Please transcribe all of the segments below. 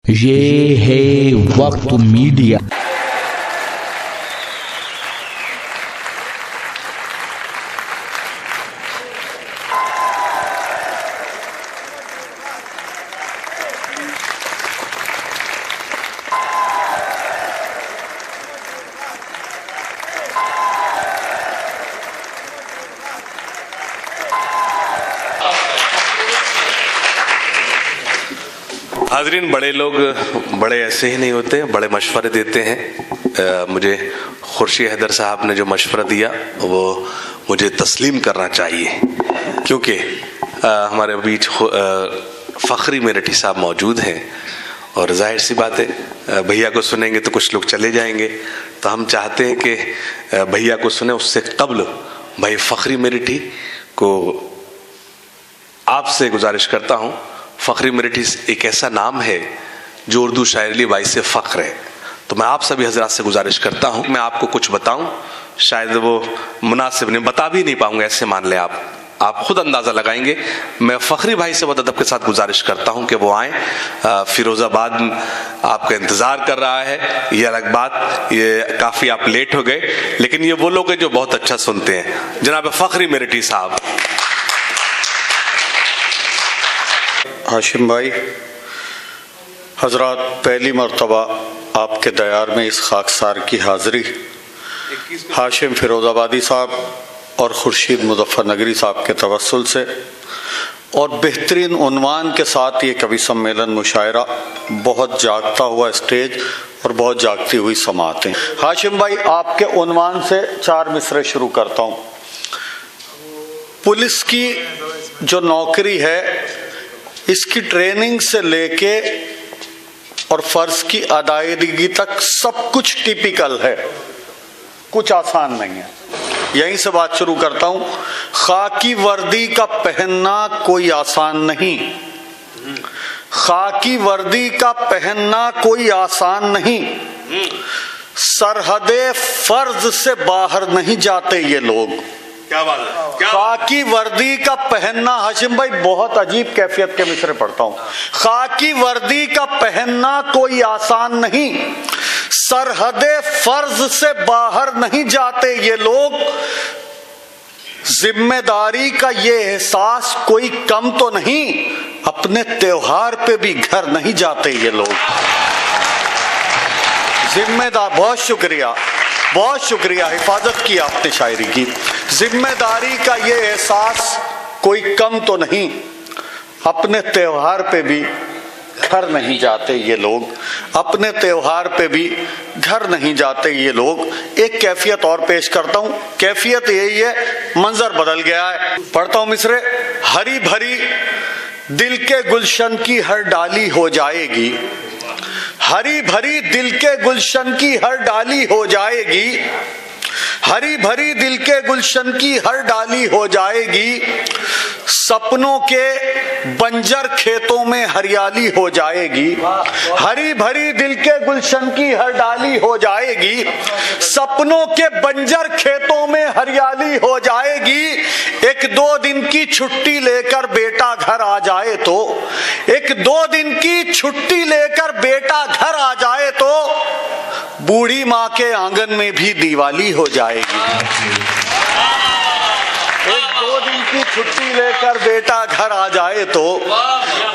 ये है वक्त मीडिया। हाजरीन, बड़े लोग बड़े ऐसे ही नहीं होते, बड़े मशवरे देते हैं। मुझे खुर्शीद हैदर साहब ने जो मशवरा दिया वो मुझे तस्लीम करना चाहिए, क्योंकि हमारे बीच फ़खरी मेरठी साहब मौजूद हैं और जाहिर सी बात है भैया को सुनेंगे तो कुछ लोग चले जाएंगे, तो हम चाहते हैं कि भैया को सुने उससे कबल भाई फ़खरी मेरठी को आपसे गुजारिश करता हूँ। फ़खरी मेरठी एक ऐसा नाम है जो उर्दू शायरी बाइस से फ़ख्र है, तो मैं आप सभी हजरात से गुजारिश करता हूँ मैं आपको कुछ बताऊँ, शायद वो मुनासिब नहीं, बता भी नहीं पाऊंगा, ऐसे मान लें आप खुद अंदाज़ा लगाएंगे। मैं फ़खरी भाई से बहुत अदब के साथ गुजारिश करता हूँ कि वो आएँ। फिरोज़ाबाद आपका इंतज़ार कर रहा है, ये अलग बात, ये काफ़ी आप लेट हो गए, लेकिन ये वो लोग हैं जो बहुत अच्छा सुनते हैं। जनाब फ़खरी मेरठी साहब। हाशिम भाई हजरात, पहली मरतबा आपके दयार में इस खाकसार की हाज़िरी हाशिम फिरोज़ाबादी साहब और खुर्शीद मुज़फ़्फ़रनगरी साहब के तवस्सुल से और बेहतरीन उन्वान के साथ ये कवि सम्मेलन मुशायरा, बहुत जागता हुआ स्टेज और बहुत जागती हुई समाअतें। हाशिम भाई, आपके उन्वान से 4 मिसरे शुरू करता हूँ। पुलिस की जो नौकरी है, इसकी ट्रेनिंग से लेके और फर्ज की अदायगी तक सब कुछ टिपिकल है, कुछ आसान नहीं है। यहीं से बात शुरू करता हूं। खाकी वर्दी का पहनना कोई आसान नहीं, खाकी वर्दी का पहनना कोई आसान नहीं, सरहदे फर्ज से बाहर नहीं जाते ये लोग। क्या बात है, खाकी वर्दी का पहनना, हाशिम भाई बहुत अजीब कैफियत के मिसरे पढ़ता हूं। खाकी वर्दी का पहनना कोई आसान नहीं, सरहदे फर्ज से बाहर नहीं जाते ये लोग, जिम्मेदारी का ये एहसास कोई कम तो नहीं, अपने त्योहार पे भी घर नहीं जाते ये लोग। जिम्मेदार, बहुत शुक्रिया, बहुत शुक्रिया, हिफाजत की आपने शायरी की। जिम्मेदारी का ये एहसास कोई कम तो नहीं, अपने त्योहार पे भी घर नहीं जाते ये लोग, अपने त्योहार पे भी घर नहीं जाते ये लोग। एक कैफियत और पेश करता हूं, कैफियत यही है, मंजर बदल गया है। पढ़ता हूं मिसरे। हरी भरी दिल के गुलशन की हर डाली हो जाएगी, हरी भरी दिल के गुलशन की हर डाली हो जाएगी, हरी भरी दिल के गुलशन की हर डाली हो जाएगी, सपनों के बंजर खेतों में हरियाली हो जाएगी, हरी भरी दिल के गुलशन की हर डाली हो जाएगी, सपनों के बंजर खेतों में हरियाली हो जाएगी। 1-2 दिन की छुट्टी लेकर बेटा घर आ जाए तो, 1-2 दिन की छुट्टी लेकर बेटा घर आ जाए तो, बूढ़ी माँ के आंगन में भी दिवाली हो जाएगी। 1-2 दिन की छुट्टी लेकर बेटा घर आ जाए तो,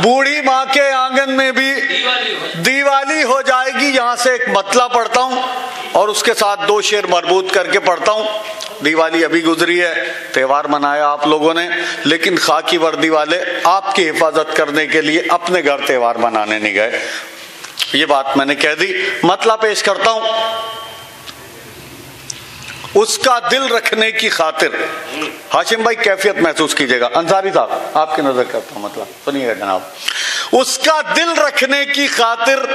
बूढ़ी माँ के आंगन में भी दिवाली हो जाएगी। यहाँ से एक मतला पढ़ता हूँ और उसके साथ 2 शेर मरबूत करके पढ़ता हूँ। दिवाली अभी गुजरी है, त्योहार मनाया आप लोगों ने, लेकिन खाकी वर्दी वाले आपकी हिफाजत करने के लिए अपने घर त्योहार मनाने नहीं गए, ये बात मैंने कह दी। मतला पेश करता हूं। उसका दिल रखने की खातिर, हाशिम भाई कैफियत महसूस कीजिएगा, अंसारी साहब आपकी नजर करता हूं, मतलब सुनिएगा जनाब। उसका दिल रखने की खातिर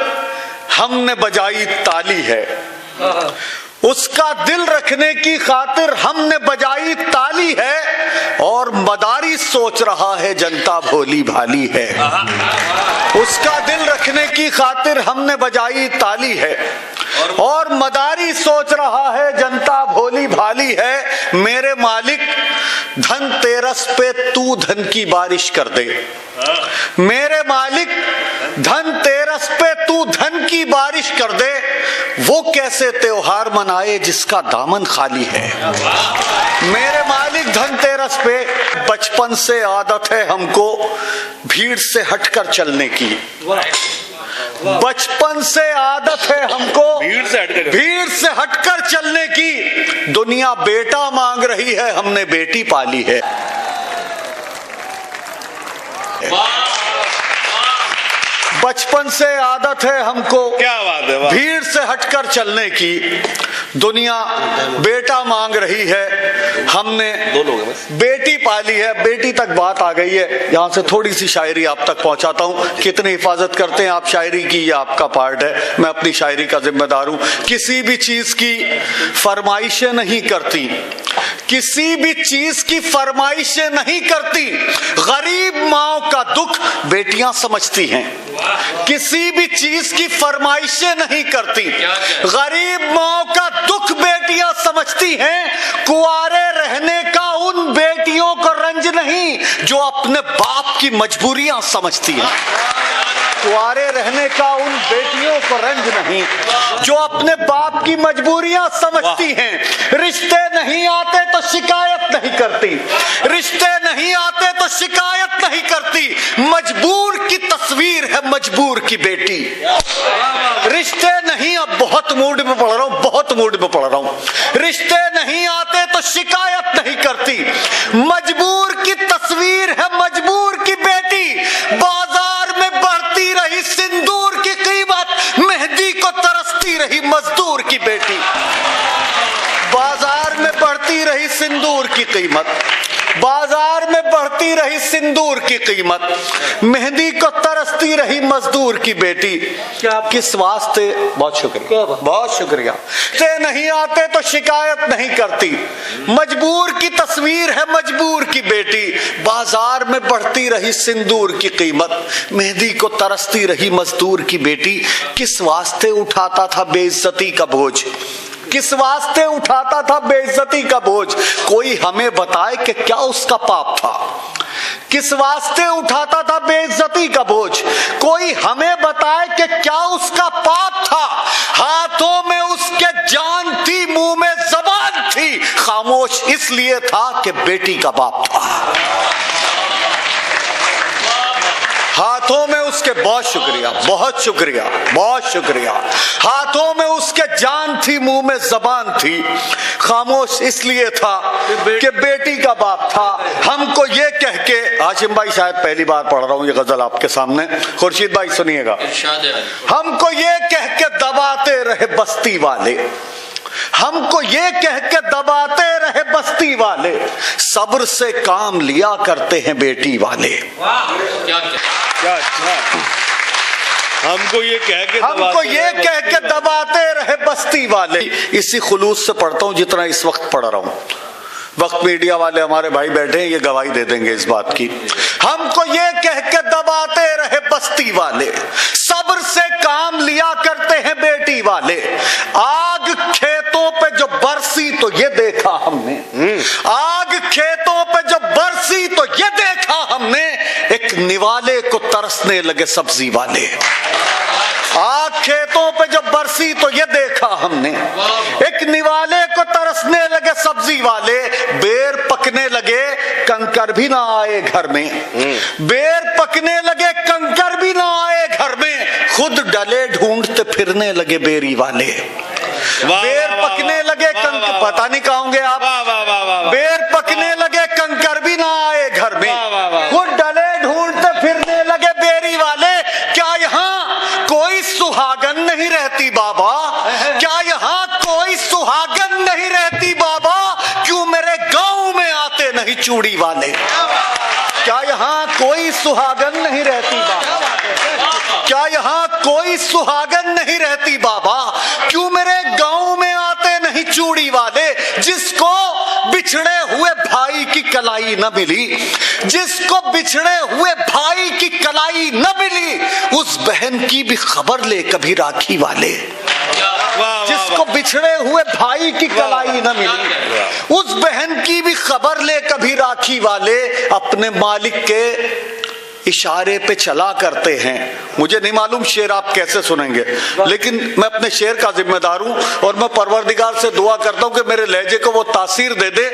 हमने बजाई ताली है, उसका दिल रखने की खातिर हमने बजाई ताली है, और मदारी सोच रहा है जनता भोली भाली है। उसका दिल रखने की खातिर हमने बजाई ताली है, और मदारी सोच रहा है जनता भोली भाली है। मेरे मालिक धनतेरस पे तू धन की बारिश कर दे। मेरे मालिक धनतेरस पे तू धन की बारिश कर दे। वो कैसे त्योहार मनाए जिसका दामन खाली है। मेरे मालिक धनतेरस पे बचपन से आदत है हमको भीड़ से हटकर चलने की। बचपन से आदत है हमको भीड़ से हटकर चलने की। दुनिया बेटा मांग रही है, हमने बेटी पाली है। बचपन से आदत है हमको, क्या बात है, भीड़ से हटकर चलने की। दुनिया बेटा मांग रही है, हमने बेटी पाली है। बेटी तक बात आ गई है, यहाँ से थोड़ी सी शायरी आप तक पहुंचाता हूँ। कितनी हिफाजत करते हैं आप शायरी की, ये आपका पार्ट है, मैं अपनी शायरी का जिम्मेदार हूँ। किसी भी चीज की फरमाइशें नहीं करती, किसी भी चीज की फरमाइशें नहीं करती। गरीब माओ का दुख बेटियां समझती हैं। किसी भी चीज की फरमाइशें नहीं करती, गरीब माओ का दुख बेटियां समझती हैं। कुआरे रहने का उन बेटियों को रंज नहीं जो अपने बाप की मजबूरियां समझती हैं। कुआरे रहने का उन बेटियों को रंज नहीं जो अपने बाप की मजबूरियां समझती हैं। रिश्ते नहीं आते तो शिकायत नहीं करती, रिश्ते नहीं आते तो शिकायत नहीं करती। मजबूर की तस्वीर है मजबूर की बेटी। रिश्ते नहीं, अब बहुत मूड में पढ़ रहा हूं, बहुत मूड में पढ़ रहा हूं। रिश्ते नहीं आते तो शिकायत नहीं करती। मजबूर की तस्वीर है मजबूर की बेटी। बाजार में बढ़ती रही सिंदूर की कीमत, मेहंदी को तरसती रही मजदूर की बेटी। बाजार में बढ़ती रही सिंदूर की कीमत, बाजार में बढ़ती रही सिंदूर की कीमत, मेहंदी को तरसती रही मजदूर की बेटी। क्या किस वास्ते, बहुत शुक्रिया, बहुत शुक्रिया। ते नहीं आते तो शिकायत नहीं करती। मजबूर की तस्वीर है मजबूर की बेटी। बाजार में बढ़ती रही सिंदूर की कीमत, मेहंदी को तरसती रही मजदूर की बेटी। किस वास्ते उठाता था बेइज्जती का बोझ, किस वास्ते उठाता था बेइज्जती का बोझ। कोई हमें बताए कि क्या उसका पाप था। किस वास्ते उठाता था बेइज्जती का बोझ, कोई हमें बताए कि क्या उसका पाप था। हाथों में उसके जान थी, मुंह में जबान थी, खामोश इसलिए था कि बेटी का बाप था। हाथों में उसके, बहुत शुक्रिया, बहुत शुक्रिया, बहुत शुक्रिया। हाथों में उसके जान थी, मुंह में जबान थी, खामोश इसलिए था कि बेटी का बाप था। हमको ये कह के, हाशिम भाई शायद पहली बार पढ़ रहा हूं ये गजल आपके सामने, खुर्शीद भाई सुनिएगा। हमको ये कह के दबाते रहे बस्ती वाले, हमको ये कह के दबाते रहे बस्ती वाले, सब्र से काम लिया करते हैं बेटी वाले। हमको ये कह के दबाते रहे बस्ती वाले। इसी खुलूस से पढ़ता हूं जितना इस वक्त पढ़ रहा हूं। वक्त मीडिया वाले हमारे भाई बैठे हैं, ये गवाही दे देंगे इस बात की। हमको ये कह के दबाते रहे बस्ती वाले, सब्र से काम लिया करते हैं बेटी वाले। आग खेतों पे जो बरसी तो ये देखा हमने, आग खेतों पे जो बरसी तो ये देखा हमने, एक निवाले को तरसने लगे सब्जी वाले। आग खेतों पे जो बरसी तो ये देखा हमने, एक निवाले को तरसने लगे सब्जी वाले। बेर पकने लगे कंकर भी ना आए घर में, बेर पकने लगे कंकर भी ना आए घर में, खुद डले ढूंढते फिरने लगे बेरी वाले। बेर पकने लगे कंकर, पता नहीं कहोगे आप, बेर पकने लगे कंकर भी ना आए घर में, खुद डले ढूंढते फिरने लगे बेरी वाले। क्या यहाँ कोई सुहागन नहीं रहती बाबा, क्या यहाँ कोई सुहागन नहीं रहती बाबा, क्यों मेरे गांव में आते नहीं चूड़ी वाले। क्या यहाँ कोई सुहागन नहीं रहती बाबा, क्या यहाँ कोई सुहागन नहीं रहती बाबा, क्यों मेरे गांव में आते नहीं चूड़ी वाले। जिसको बिछड़े हुए भाई की कलाई न मिली, जिसको बिछड़े हुए भाई की कलाई न मिली, उस बहन की भी खबर ले कभी राखी वाले। जिसको बिछड़े हुए भाई की कलाई न मिली, उस बहन की भी खबर ले कभी राखी वाले, अपने मालिक के इशारे पे चला करते हैं। मुझे नहीं मालूम शेर आप कैसे सुनेंगे, लेकिन मैं अपने शेर का जिम्मेदार हूं और मैं परवरदिगार से दुआ करता हूं कि मेरे लहजे को वो तासीर दे दे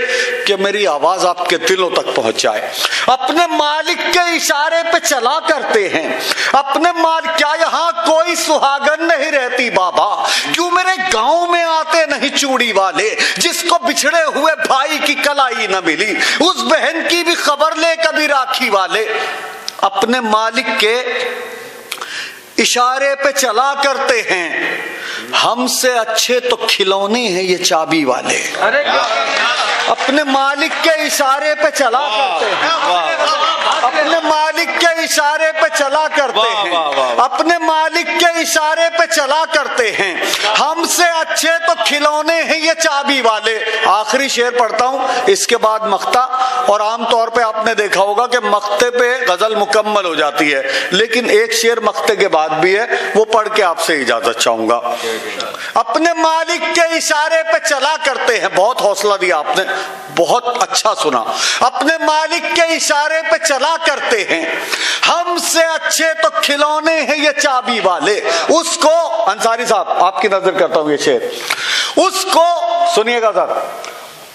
कि मेरी आवाज आपके दिलों तक पहुंच जाए। अपने मालिक के इशारे पे चला करते हैं, अपने मालिक। क्या यहां कोई सुहागन नहीं रहती बाबा? क्यों मेरे गांव में आते नहीं चूड़ी वाले, जिसको बिछड़े हुए भाई की कलाई न मिली, उस बहन की भी खबर ले कभी राखी वाले, अपने मालिक के इशारे पे चला करते हैं। हमसे अच्छे तो खिलौने हैं ये चाबी वाले, अपने मालिक के इशारे पे चला करते हैं, अपने मालिक के इशारे पे चला करते हैं, अपने मालिक के इशारे पे चला करते हैं। हमसे अच्छे तो खिलौने हैं ये चाबी वाले। आखिरी शेर पढ़ता हूं, इसके बाद मख्ता। और आमतौर पे आपने देखा होगा कि मख्ते पे गजल मुकम्मल हो जाती है, लेकिन एक शेर मख्ते के बाद भी है, वो पढ़ के आपसे इजाजत चाहूंगा। अपने मालिक के इशारे पे चला करते हैं। बहुत हौसला दिया आपने, बहुत अच्छा सुना। अपने मालिक के इशारे पे चला करते हैं। हमसे अच्छे तो खिलौने हैं ये चाबी वाले। उसको, अंसारी साहब आपकी नजर करता हूं ये शेर, उसको सुनिएगा सर,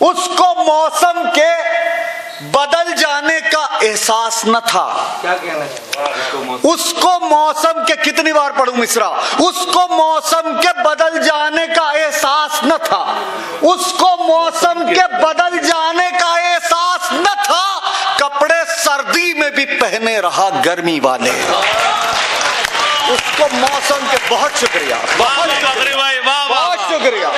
उसको मौसम के बदल जाने का एहसास न था। क्या कहना है? उसको मौसम के, कितनी बार पढ़ूं मिसरा, उसको मौसम के बदल जाने का एहसास न था, उसको मौसम के बदल जाने का एहसास न था, कपड़े सर्दी में भी पहने रहा गर्मी वाले। उसको मौसम के, बहुत शुक्रिया, बहुत शुक्रिया, बहुत शुक्रिया।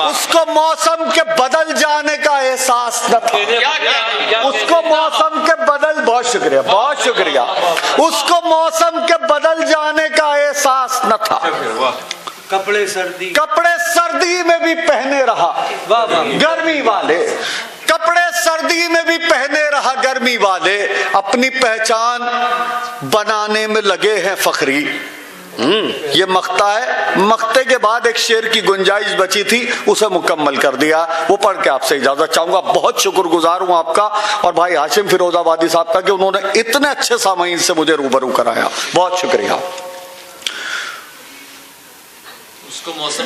उसको मौसम के बदल जाने का एहसास न था, उसको मौसम के बदल, बहुत शुक्रिया, बहुत शुक्रिया। उसको मौसम के बदल जाने का एहसास न था, कपड़े सर्दी में भी पहने रहा गर्मी वाले, कपड़े सर्दी में भी पहने रहा गर्मी वाले। अपनी पहचान बनाने में लगे हैं फखरी। ये मख्ता है, मख्ते के बाद एक शेर की गुंजाइश बची थी, उसे मुकम्मल कर दिया, वो पढ़ के आपसे इजाजत चाहूंगा। बहुत शुक्रगुजार हूं आपका और भाई हाशिम फिरोजाबादी साहब का कि उन्होंने इतने अच्छे सामाईन से मुझे रूबरू कराया, बहुत शुक्रिया।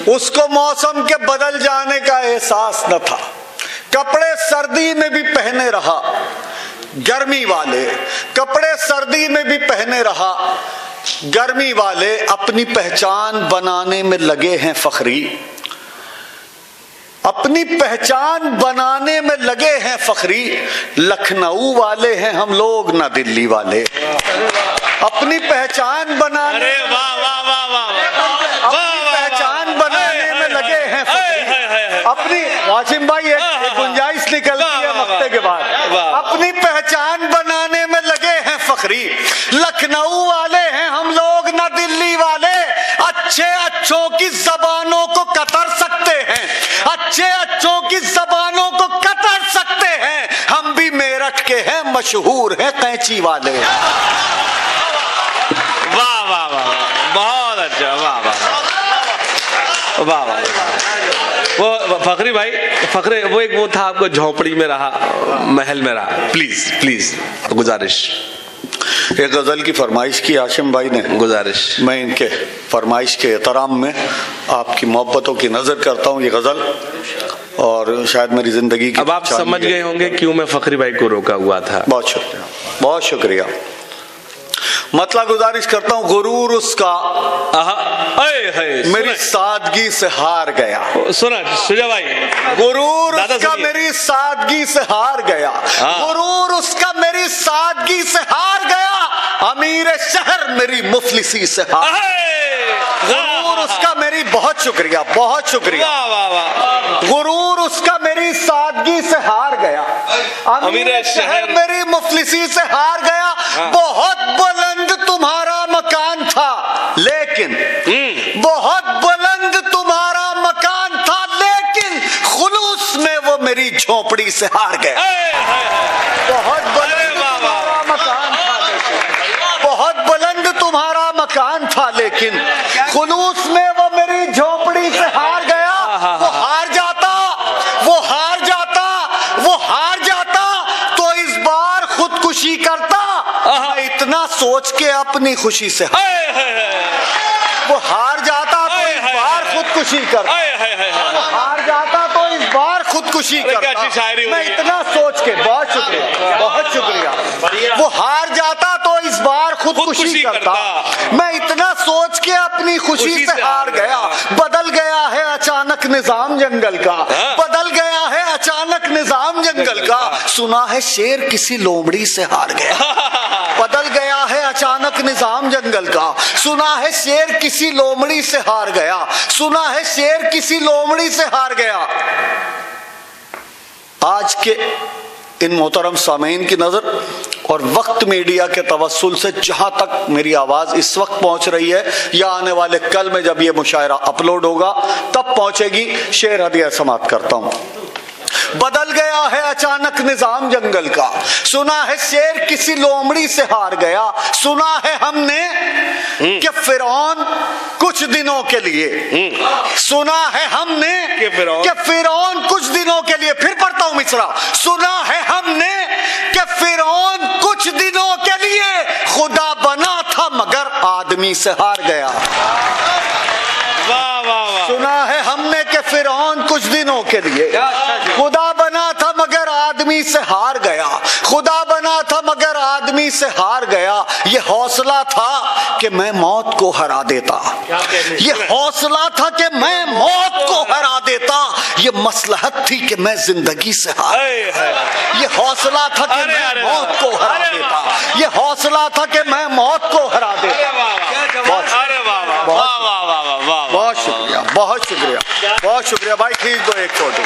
उसको मौसम के बदल जाने का एहसास न था, कपड़े सर्दी में भी पहने रहा गर्मी वाले, कपड़े सर्दी में भी पहने रहा गर्मी वाले। अपनी पहचान बनाने में लगे हैं फखरी, अपनी पहचान बनाने में लगे हैं फखरी। लखनऊ वाले हैं हम लोग ना दिल्ली वाले, अपनी पहचान बनाने, अपनी पहचान बनाने में लगे हैं फखरी। अपनी, वासिम भाई एक गुंजाइश निकलती है मख्ते के बाद, अपनी पहचान बनाने में लगे हैं फखरी। लखनऊ वाले हैं हम लोग ना दिल्ली वाले, अच्छे अच्छों की जबानों को कतर सकते हैं, अच्छे अच्छों की जबानों को कतर सकते हैं। हम भी मेरठ के हैं, मशहूर हैं कैंची वाले। वाह वाह वाह, बहुत अच्छा, वाह वाह वाह वाह। वो फखरी भाई, फखरे वो एक वो था, आपको झोपड़ी में रहा, महल में रहा, प्लीज प्लीज गुजारिश। एक गजल की फरमाइश की हाशिम भाई ने, गुजारिश। मैं इनके फरमाइश के एहतराम में आपकी मोहब्बतों की नजर करता हूँ ये गजल, और शायद मेरी जिंदगी की, अब आप समझ गए होंगे क्यों मैं फखरी भाई को रोका हुआ था। बहुत शुक्रिया, बहुत शुक्रिया। मतलब गुजारिश करता हूँ, गुरूर उसका मेरी सादगी से हार गया। सुना सुजा भाई, गुरूर उसका मेरी सादगी से हार गया, गुरूर उसका मेरी सादगी से हार गया। अमीर शहर मेरी मुफलिसी से हार, गुरूर उसका मेरी, बहुत शुक्रिया, बहुत शुक्रिया। गुरूर उसका मेरी सादगी से हार गया, अमीर शहर मेरी मुफलिसी से हार गया। बहुत बुलंद तुम्हारा मकान था लेकिन, बहुत बुलंद तुम्हारा मकान था लेकिन, खुलूस में वो मेरी झोपड़ी से हार गया। बहुत बुलंद तुम्हारा मकान था लेकिन, बहुत बुलंद तुम्हारा मकान था लेकिन, खुलूस में वो मेरी सोच के अपनी खुशी से वो हार जाता तो इस बार खुदकुशी करता, हार जाता तो इस बार खुदकुशी करता। मैं इतना सोच के, बहुत शुक्रिया, बहुत शुक्रिया। वो हार जाता तो इस बार खुदकुशी करता। मैं इतना सोच के अपनी खुशी से हार गया। बदल गया है अचानक निजाम जंगल का, बदल गया है अचानक निजाम जंगल का। सुना है शेर किसी लोमड़ी से हार गया। बदल गया है अचानक निजाम जंगल का। सुना है शेर किसी लोमड़ी से हार गया। सुना है शेर किसी लोमड़ी से हार गया। आज के इन मोहतरम सामीन की नजर और वक्त मीडिया के तवस्सुल से जहां तक मेरी आवाज इस वक्त पहुंच रही है या आने वाले कल में जब ये मुशायरा अपलोड होगा तब पहुंचेगी, शेर हदिया समाप्त करता हूं। बदल गया है अचानक निजाम जंगल का। सुना है शेर किसी लोमड़ी से हार गया। सुना है हमने कि फिरौन कुछ दिनों के लिए, सुना है हमने कि फिरौन कुछ दिनों के लिए, फिर पढ़ता हूं मिसरा। सुना है हमने कि फिरौन कुछ दिनों के लिए खुदा बना था मगर आदमी से हार गया। सुना है हमने कि फिरौन कुछ दिनों के लिए खुदा बना था मगर आदमी से हार गया। खुदा बना था मगर आदमी से हार गया। ये हौसला था कि मैं मौत को हरा देता। ये हौसला था कि मैं मौत को हरा देता। ये मसलहत थी कि मैं जिंदगी से हार। ये हौसला था कि मैं मौत को हरा देता। ये हौसला था कि मैं मौत को हरा देता। बहुत शुक्रिया, बहुत शुक्रिया, बहुत शुक्रिया भाई। खींच दो एक फोटो।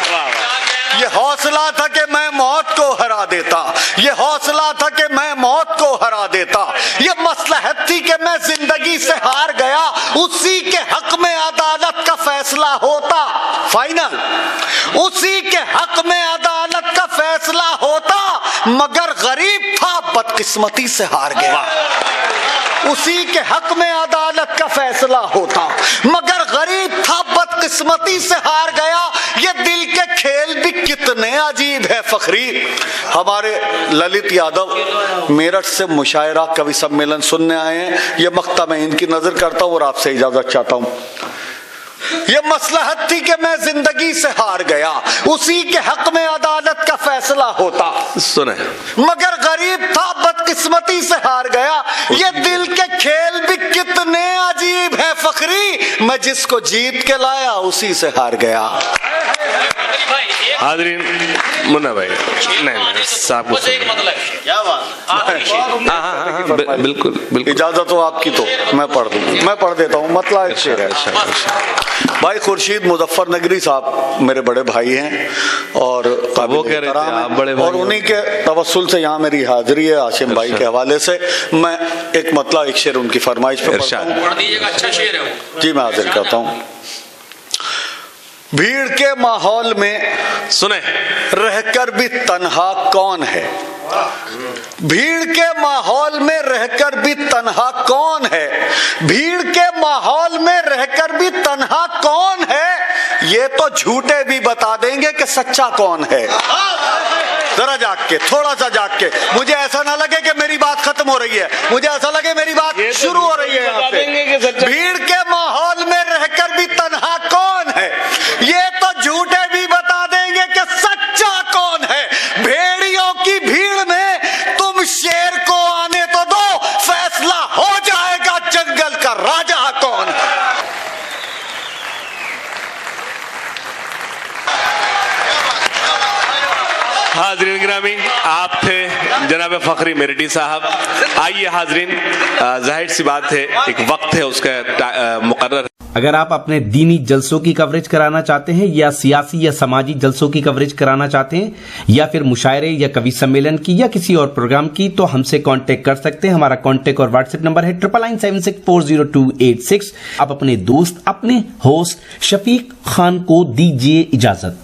ये हौसला था कि मैं मौत को हरा देता। ये हौसला था कि मैं मौत को हरा देता। ये मसलहत थी कि मैं जिंदगी से हार गया। उसी के हक में अदालत का फैसला होता फाइनल। उसी के हक में अदालत का फैसला होता मगर गरीब था बदकिस्मती से हार गया। उसी के हक में अदालत का फैसला होता मगर गरीब था बदकिस्मती से हार गया। ये दिल के खेल भी कितने अजीब है फखरी। हमारे ललित यादव मेरठ से मुशायरा कवि सम्मेलन सुनने आए हैं। ये मक्ता मैं इनकी नजर करता हूं और आपसे इजाजत चाहता हूं। ये मसलहत थी कि मैं जिंदगी से हार गया। उसी के हक में अदालत का फैसला होता सुने मगर गरीब था बदकिस्मती से हार गया। ये दिल के खेल भी कितने अजीब है फखरी। मैं जिसको जीत के लाया उसी से हार गया। हाजरीन, मुन्ना भाई नहीं साहब को क्या बात। बिल्कुल बिल्कुल इजाजत हो आपकी तो मैं पढ़ दूं। मैं पढ़ देता हूँ। मतलब भाई खुर्शीद मुजफ्फर नगरी साहब मेरे बड़े भाई हैं और वो कह रहे थे आप बड़े भाई और उन्हीं के तवस्सुल से यहाँ मेरी हाजिरी है। आशिम भाई के हवाले से मैं एक मतलब एक शेर उनकी फरमाइश पे पढ़ता हूं। अच्छा शेर है वो। जी मैं हाजिर करता हूँ। भीड़ के माहौल में सुने रहकर भी तन्हा कौन है। भीड़ के माहौल में रहकर भी तन्हा कौन है। भीड़ के माहौल में रहकर भी तन्हा कौन है। ये तो झूठे भी बता देंगे कि सच्चा कौन है। जरा जाग के, थोड़ा सा जाग के, मुझे ऐसा ना लगे कि मेरी बात खत्म हो रही है, मुझे ऐसा लगे मेरी बात शुरू हो रही है यहाँ पे। भीड़ के माहौल में रहकर भी तन्हा कौन है। ये तो झूठे भी बता देंगे कि सच्चा कौन है। भेड़ियों की भीड़ में तुम शेर को आने तो दो, फैसला हो जाएगा जंगल का राजा कौन है। हाजरीन गिरामी, आप थे जनाब फखरी मेरठी साहब। आइए हाजरीन, जाहिर सी बात है एक वक्त है उसका मुकर्रर। अगर आप अपने दीनी जलसों की कवरेज कराना चाहते हैं या सियासी या समाजी जलसों की कवरेज कराना चाहते हैं या फिर मुशायरे या कवि सम्मेलन की या किसी और प्रोग्राम की, तो हमसे कांटेक्ट कर सकते हैं। हमारा कांटेक्ट और व्हाट्सएप नंबर है 9976400286। आप अपने दोस्त, अपने होस्ट शफीक खान को दीजिए इजाजत।